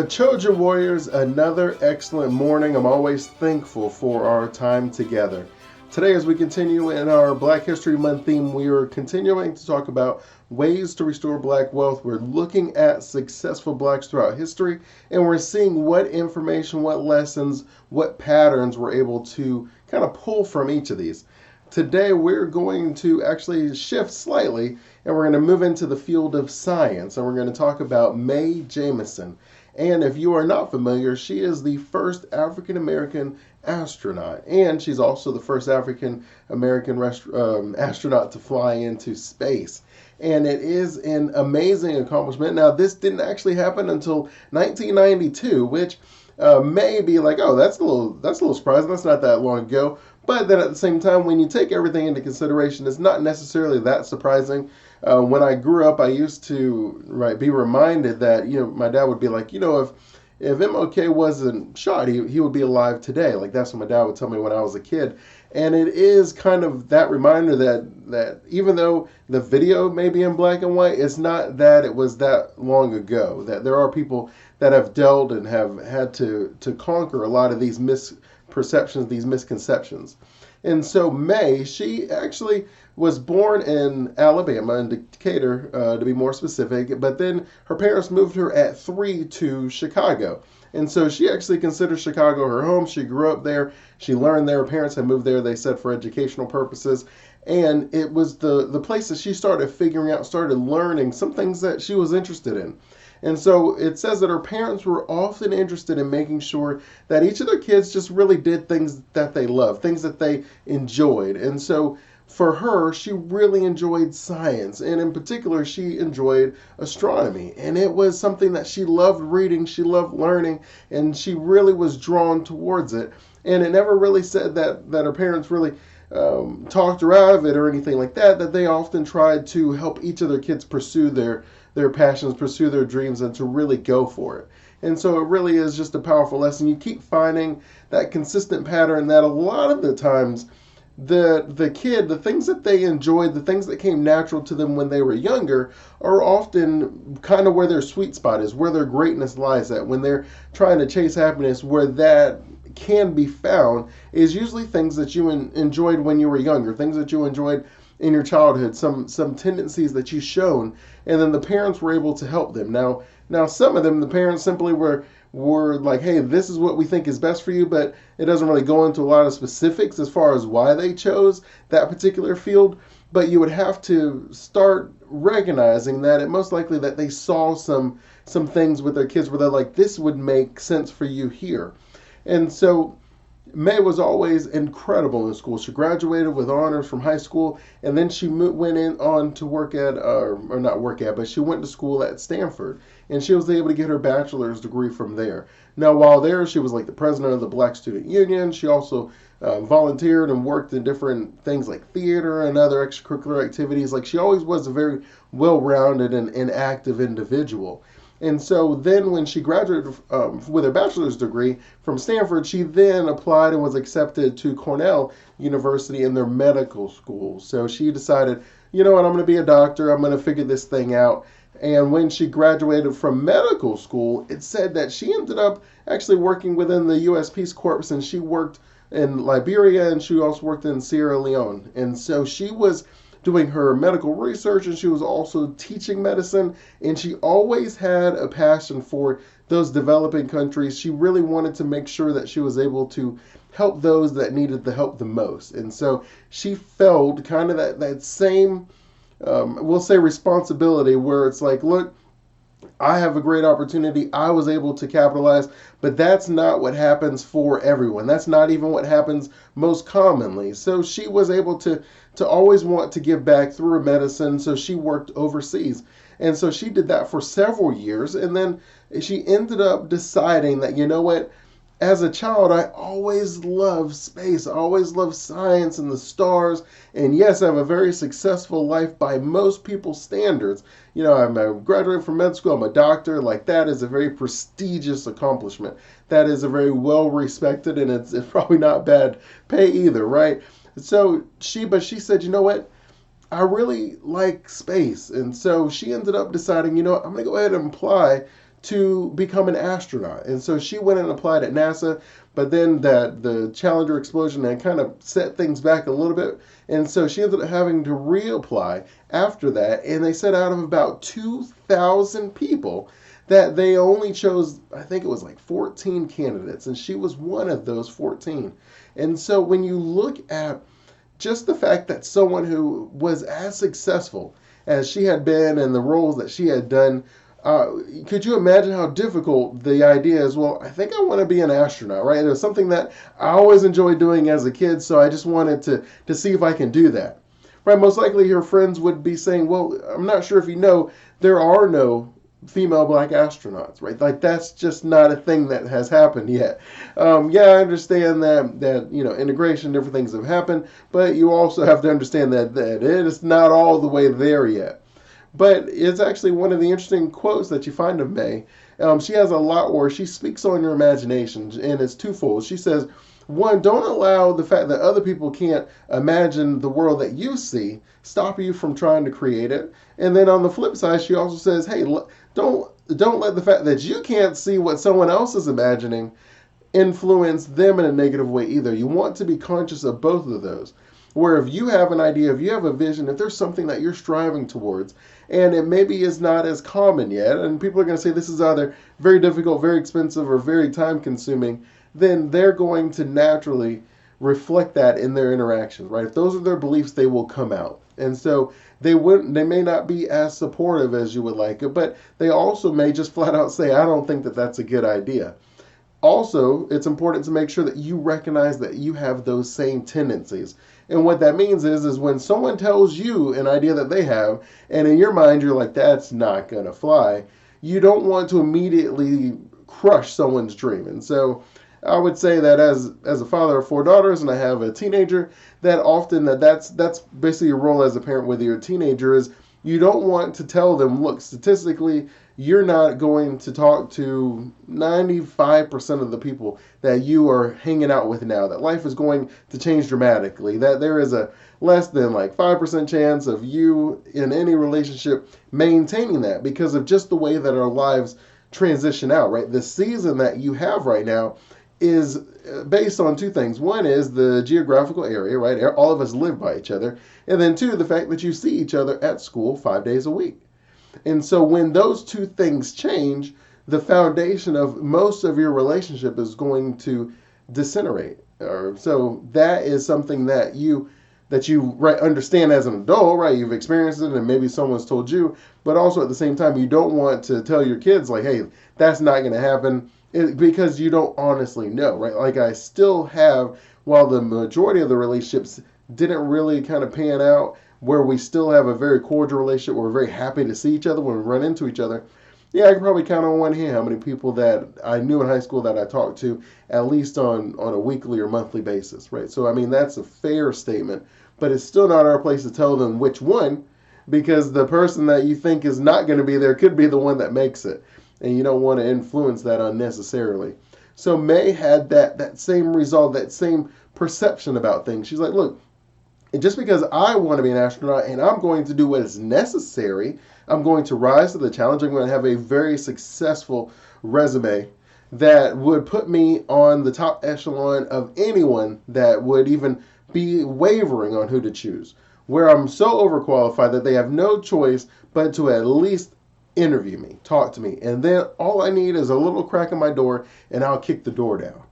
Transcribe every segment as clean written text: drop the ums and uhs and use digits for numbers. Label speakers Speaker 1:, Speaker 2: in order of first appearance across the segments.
Speaker 1: Trojan Warriors, another excellent morning. I'm always thankful for our time together. Today, as we continue in our Black History Month theme, we are continuing to talk about ways to restore black wealth. We're looking at successful blacks throughout history, and we're seeing what information, what lessons, what patterns we're able to kind of pull from each of these. Today, we're going to actually shift slightly, and we're going to move into the field of science, and we're going to talk about Mae Jemison. And if you are not familiar, she is the first African American astronaut, and she's also the first African American astronaut to fly into space. And it is an amazing accomplishment. Now, this didn't actually happen until 1992, which may be like, oh, that's a little surprising. That's not that long ago. But then at the same time, when you take everything into consideration, it's not necessarily that surprising. When I grew up, I used to be reminded that my dad would be like, if MLK wasn't shot, he would be alive today. Like that's what my dad would tell me when I was a kid. And it is kind of that reminder that even though the video may be in black and white, it's not that it was that long ago. That there are people that have dealt and have had to conquer a lot of these misperceptions, these misconceptions. And so Mae, she actually was born in Alabama, in Decatur, to be more specific, but then her parents moved her at 3 to Chicago. And so she actually considers Chicago her home. She grew up there. She learned there. Her parents had moved there, they said, for educational purposes. And it was the place that she started figuring out, started learning some things that she was interested in. And so it says that her parents were often interested in making sure that each of their kids just really did things that they loved, things that they enjoyed. And so for her, she really enjoyed science. And in particular, she enjoyed astronomy. And it was something that she loved reading, she loved learning, and she really was drawn towards it. And it never really said that her parents really talked her out of it or anything like that, that they often tried to help each of their kids pursue their passions, pursue their dreams, and to really go for it. And so it really is just a powerful lesson. You keep finding that consistent pattern that a lot of the times the kid, the things that they enjoyed, the things that came natural to them when they were younger are often kind of where their sweet spot is, where their greatness lies at. When they're trying to chase happiness, where that can be found is usually things that you enjoyed when you were younger, things that you enjoyed in your childhood, some tendencies that you shown, and then the parents were able to help them. Now some of them, the parents simply were like, hey, this is what we think is best for you, but it doesn't really go into a lot of specifics as far as why they chose that particular field. But you would have to start recognizing that it most likely that they saw some things with their kids where they're like, this would make sense for you here. And so Mae was always incredible in school. She graduated with honors from high school, and then she went in on to work at, or not work at, but she went to school at Stanford, and she was able to get her bachelor's degree from there. Now, while there, she was like the president of the Black Student Union. She also volunteered and worked in different things like theater and other extracurricular activities. Like she always was a very well-rounded and active individual. And so then when she graduated with her bachelor's degree from Stanford, she then applied and was accepted to Cornell University in their medical school. So she decided, you know what, I'm going to be a doctor. I'm going to figure this thing out. And when she graduated from medical school, it said that she ended up actually working within the U.S. Peace Corps, and she worked in Liberia, and she also worked in Sierra Leone. And so she was doing her medical research, and she was also teaching medicine, and she always had a passion for those developing countries. She really wanted to make sure that she was able to help those that needed the help the most. And so she felt kind of that same we'll say responsibility, where it's like, look, I have a great opportunity. I was able to capitalize, but that's not what happens for everyone. That's not even what happens most commonly. So she was able to always want to give back through her medicine. So she worked overseas. And so she did that for several years. And then she ended up deciding that, you know what, as a child, I always loved space. I always loved science and the stars. And yes, I have a very successful life by most people's standards. You know, I'm a graduate from med school. I'm a doctor. Like, that is a very prestigious accomplishment. That is a very well respected, and it's probably not bad pay either, right? So she said, you know what? I really like space. And so she ended up deciding, you know, I'm going to go ahead and apply to become an astronaut. And so she went and applied at NASA, but then the Challenger explosion had kind of set things back a little bit. And so she ended up having to reapply after that. And they said out of about 2,000 people, that they only chose, I think it was like 14 candidates, and she was one of those 14. And so when you look at just the fact that someone who was as successful as she had been and the roles that she had done, could you imagine how difficult the idea is? Well, I think I want to be an astronaut, right? It was something that I always enjoyed doing as a kid, so I just wanted to see if I can do that. Right? Most likely your friends would be saying, well, I'm not sure if you know, there are no female black astronauts, right? Like that's just not a thing that has happened yet. Yeah, I understand that integration, different things have happened, but you also have to understand that it is not all the way there yet. But it's actually one of the interesting quotes that you find of Mae. She has a lot where she speaks on your imagination, and it's twofold. She says, one, don't allow the fact that other people can't imagine the world that you see stop you from trying to create it. And then on the flip side, she also says, hey, don't let the fact that you can't see what someone else is imagining influence them in a negative way either. You want to be conscious of both of those. Where if you have an idea, if you have a vision, if there's something that you're striving towards, and it maybe is not as common yet, and people are going to say this is either very difficult, very expensive, or very time consuming, then they're going to naturally reflect that in their interactions, right? If those are their beliefs, they will come out. And so they may not be as supportive as you would like it, but they also may just flat out say, I don't think that that's a good idea. Also, it's important to make sure that you recognize that you have those same tendencies. And what that means is when someone tells you an idea that they have, and in your mind you're like, that's not going to fly, you don't want to immediately crush someone's dream. And so I would say that as a father of 4 daughters and I have a teenager, that often that's basically your role as a parent with your teenager is you don't want to tell them, look, statistically, you're not going to talk to 95% of the people that you are hanging out with now, that life is going to change dramatically, that there is a less than like 5% chance of you in any relationship maintaining that because of just the way that our lives transition out, right? The season that you have right now is based on 2 things. One is the geographical area, right? All of us live by each other. And then 2, the fact that you see each other at school 5 days a week. And so when those 2 things change, the foundation of most of your relationship is going to disintegrate. So that is something that you right, understand as an adult, right? You've experienced it and maybe someone's told you, but also at the same time, you don't want to tell your kids like, hey, that's not going to happen because you don't honestly know, right? Like I still have, while the majority of the relationships didn't really kind of pan out, where we still have a very cordial relationship, we're very happy to see each other when we run into each other. Yeah, I can probably count on one hand how many people that I knew in high school that I talked to at least on a weekly or monthly basis, right? So, I mean, that's a fair statement, but it's still not our place to tell them which one, because the person that you think is not going to be there could be the one that makes it, and you don't want to influence that unnecessarily. So Mae had that same resolve, that same perception about things. She's like, look, and just because I want to be an astronaut and I'm going to do what is necessary, I'm going to rise to the challenge. I'm going to have a very successful resume that would put me on the top echelon of anyone that would even be wavering on who to choose. Where I'm so overqualified that they have no choice but to at least interview me, talk to me. And then all I need is a little crack in my door and I'll kick the door down.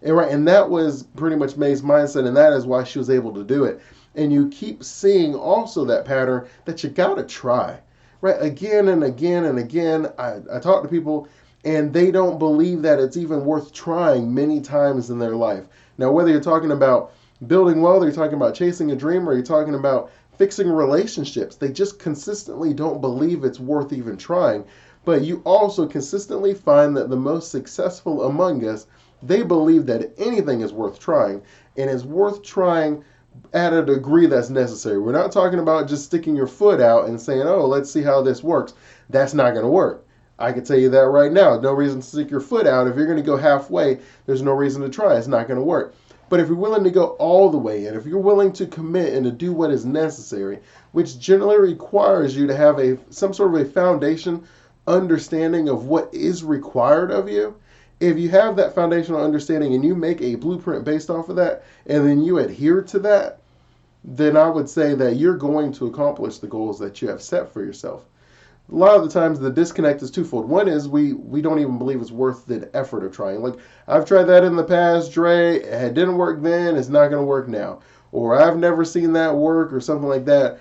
Speaker 1: And that was pretty much Mae's mindset, and that is why she was able to do it. And you keep seeing also that pattern that you got to try, right? Again and again and again. I talk to people and they don't believe that it's even worth trying many times in their life. Now, whether you're talking about building wealth, or you're talking about chasing a dream, or you're talking about fixing relationships, they just consistently don't believe it's worth even trying. But you also consistently find that the most successful among us, they believe that anything is worth trying, and it's worth trying at a degree that's necessary. We're not talking about just sticking your foot out and saying, oh, let's see how this works. That's not going to work. I can tell you that right now. No reason to stick your foot out. If you're going to go halfway, there's no reason to try. It's not going to work. But if you're willing to go all the way in, if you're willing to commit and to do what is necessary, which generally requires you to have some sort of a foundation understanding of what is required of you, if you have that foundational understanding and you make a blueprint based off of that, and then you adhere to that, then I would say that you're going to accomplish the goals that you have set for yourself. A lot of the times the disconnect is twofold. One is we don't even believe it's worth the effort of trying. Like, I've tried that in the past, Dre, it didn't work then, it's not going to work now. Or I've never seen that work, or something like that.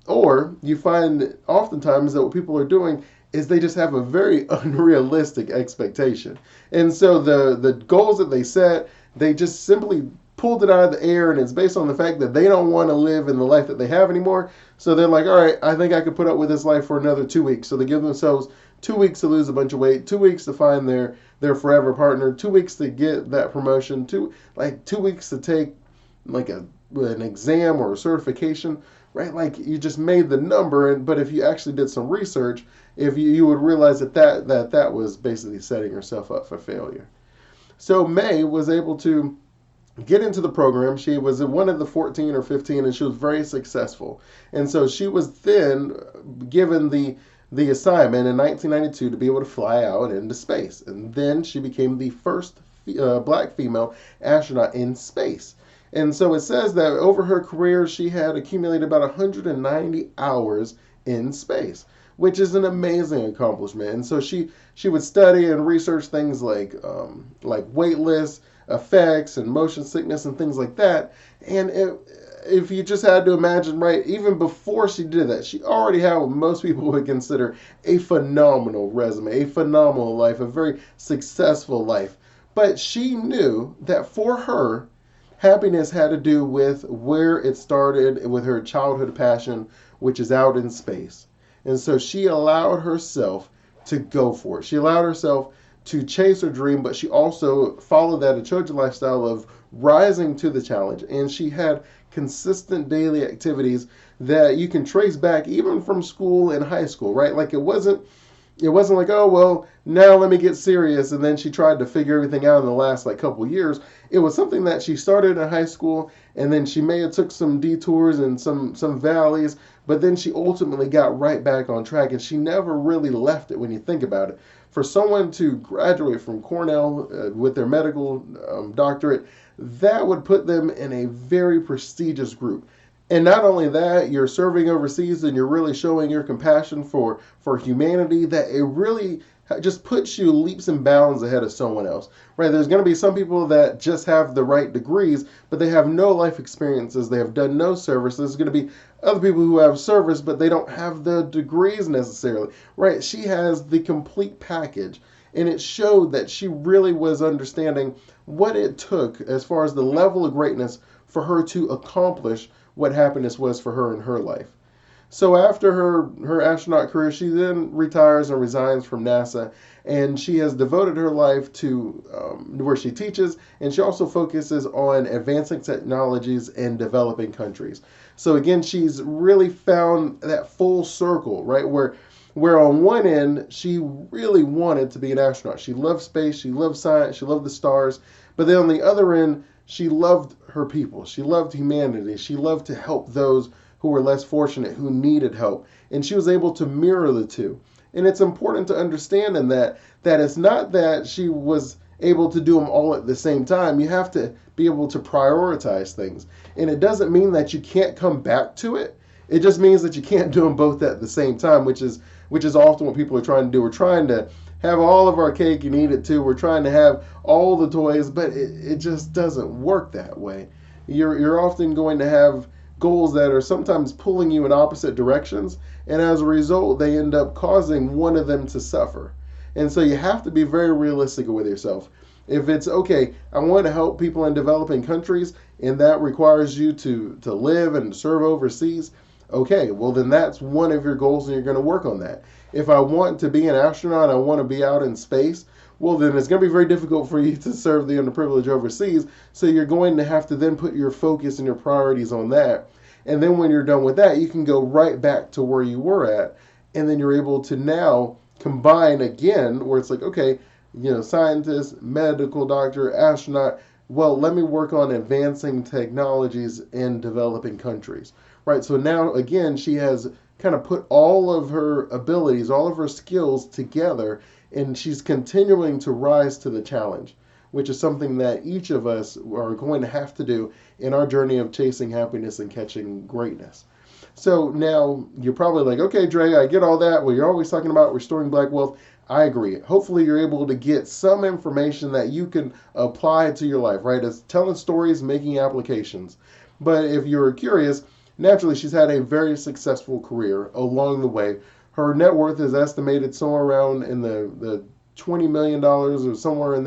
Speaker 1: Or you find oftentimes that what people are doing is they just have a very unrealistic expectation. And so the goals that they set, they just simply pulled it out of the air, and it's based on the fact that they don't want to live in the life that they have anymore. So they're like, all right, I think I could put up with this life for another 2 weeks. So they give themselves 2 weeks to lose a bunch of weight, 2 weeks to find their forever partner, 2 weeks to get that promotion, 2 weeks to take like an exam or a certification, right? Like, you just made the number, but if you actually did some research, if you would realize that was basically setting yourself up for failure. So Mae was able to get into the program. She was one of the 14 or 15, and she was very successful. And so she was then given the assignment in 1992 to be able to fly out into space. And then she became the first black female astronaut in space. And so it says that over her career, she had accumulated about 190 hours in space, which is an amazing accomplishment. And so she would study and research things like weightless effects and motion sickness and things like that. And if you just had to imagine, right, even before she did that, she already had what most people would consider a phenomenal resume, a phenomenal life, a very successful life. But she knew that for her, happiness had to do with where it started, with her childhood passion, which is out in space. And so she allowed herself to go for it. She allowed herself to chase her dream, but she also followed that Achoja lifestyle of rising to the challenge. And she had consistent daily activities that you can trace back even from school and high school, right? Like, it wasn't like, oh, well, now let me get serious, and then she tried to figure everything out in the last couple years. It was something that she started in high school, and then she may have took some detours and some valleys, but then she ultimately got right back on track, and she never really left it when you think about it. For someone to graduate from Cornell with their medical doctorate, that would put them in a very prestigious group. And not only that, you're serving overseas and you're really showing your compassion for humanity, that it really just puts you leaps and bounds ahead of someone else, right? There's going to be some people that just have the right degrees, but they have no life experiences. They have done no service. There's going to be other people who have service, but they don't have the degrees necessarily, right? She has the complete package, and it showed that she really was understanding what it took as far as the level of greatness for her to accomplish what happiness was for her in her life. So after her astronaut career, she then retires and resigns from NASA, and she has devoted her life to where she teaches, and she also focuses on advancing technologies in developing countries. So again, she's really found that full circle, right? Where on one end, she really wanted to be an astronaut. She loved space, she loved science, she loved the stars, but then on the other end, she loved her people. She loved humanity. She loved to help those who were less fortunate, who needed help. And she was able to mirror the two. And it's important to understand in that it's not that she was able to do them all at the same time. You have to be able to prioritize things. And it doesn't mean that you can't come back to it. It just means that you can't do them both at the same time, which is often what people are trying to do. We're trying to have all of our cake and eat it too. We're trying to have all the toys, but it just doesn't work that way. You're often going to have goals that are sometimes pulling you in opposite directions, and as a result, they end up causing one of them to suffer. And so you have to be very realistic with yourself. If it's, okay, I want to help people in developing countries, and that requires you to live and serve overseas, okay, well then that's one of your goals, and you're going to work on that. If I want to be an astronaut, I want to be out in space, well then it's going to be very difficult for you to serve the underprivileged overseas, so you're going to have to then put your focus and your priorities on that. And then when you're done with that, you can go right back to where you were at, and then you're able to now combine again, where it's like, okay, scientist, medical doctor, astronaut, well, let me work on advancing technologies in developing countries, right? So now, again, she has kind of put all of her abilities, all of her skills together, and she's continuing to rise to the challenge, which is something that each of us are going to have to do in our journey of chasing happiness and catching greatness. So now you're probably like, okay, Dre, I get all that. Well, you're always talking about restoring black wealth. I agree. Hopefully, you're able to get some information that you can apply to your life, right? It's telling stories, making applications. But if you're curious, naturally, she's had a very successful career along the way. Her net worth is estimated somewhere around in the $20 million or somewhere in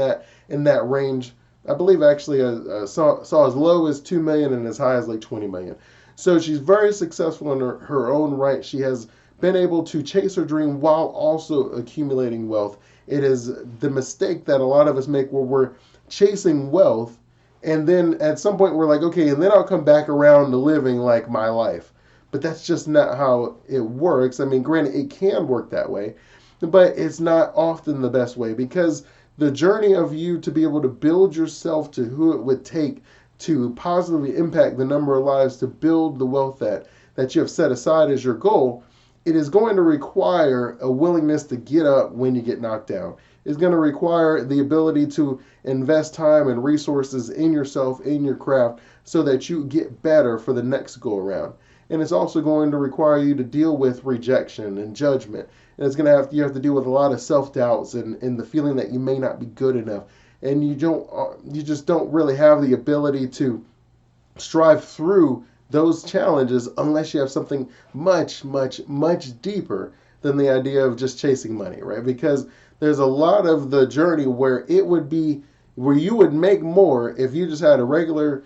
Speaker 1: that range. I believe actually saw as low as 2 million and as high as like 20 million. So she's very successful in her own right. She has been able to chase her dream while also accumulating wealth. It is the mistake that a lot of us make where we're chasing wealth and then at some point we're like, okay, and then I'll come back around to living like my life. But that's just not how it works. I mean, granted, it can work that way, but it's not often the best way, because the journey of you to be able to build yourself to who it would take to positively impact the number of lives, to build the wealth that you have set aside as your goal, it is going to require a willingness to get up when you get knocked down. It's going to require the ability to invest time and resources in yourself, in your craft, so that you get better for the next go around. And it's also going to require you to deal with rejection and judgment. And it's going to you have to deal with a lot of self-doubts and the feeling that you may not be good enough. And you just don't really have the ability to strive through those challenges unless you have something much, much, much deeper than the idea of just chasing money, right? Because there's a lot of the journey where you would make more if you just had a regular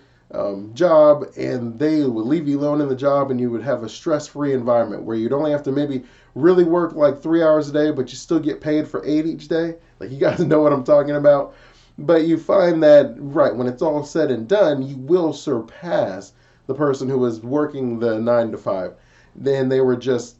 Speaker 1: job and they would leave you alone in the job, and you would have a stress-free environment where you'd only have to maybe really work like 3 hours a day, but you still get paid for 8 each day. Like, you guys know what I'm talking about. But you find that, right, when it's all said and done, you will surpass the person who was working the 9 to 5. Then they were just,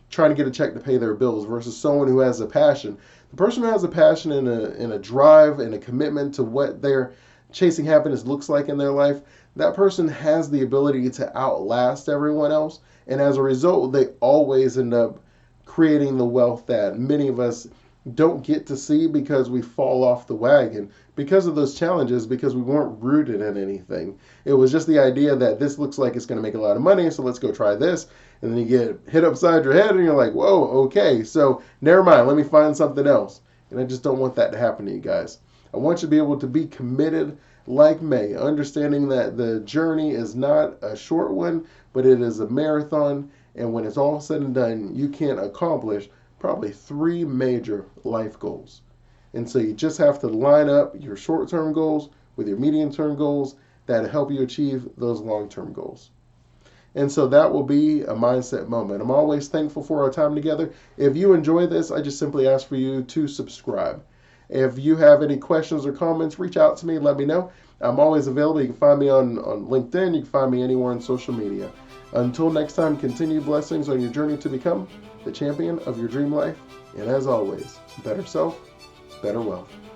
Speaker 1: trying to get a check to pay their bills, versus someone who has a passion. The person who has a passion and a drive and a commitment to what their chasing happiness looks like in their life, that person has the ability to outlast everyone else. And as a result, they always end up creating the wealth that many of us don't get to see because we fall off the wagon because of those challenges, because we weren't rooted in anything. It was just the idea that this looks like it's going to make a lot of money, so let's go try this. And then you get hit upside your head and you're like, whoa, okay, so never mind, let me find something else. And I just don't want that to happen to you guys. I want you to be able to be committed like Mae, understanding that the journey is not a short one, but it is a marathon. And when it's all said and done, you can accomplish probably 3 major life goals. And so you just have to line up your short-term goals with your medium-term goals that help you achieve those long-term goals. And so that will be a mindset moment. I'm always thankful for our time together. If you enjoy this, I just simply ask for you to subscribe. If you have any questions or comments, reach out to me, let me know. I'm always available. You can find me on LinkedIn. You can find me anywhere on social media. Until next time, continue blessings on your journey to become the champion of your dream life. And as always, better self, better wealth.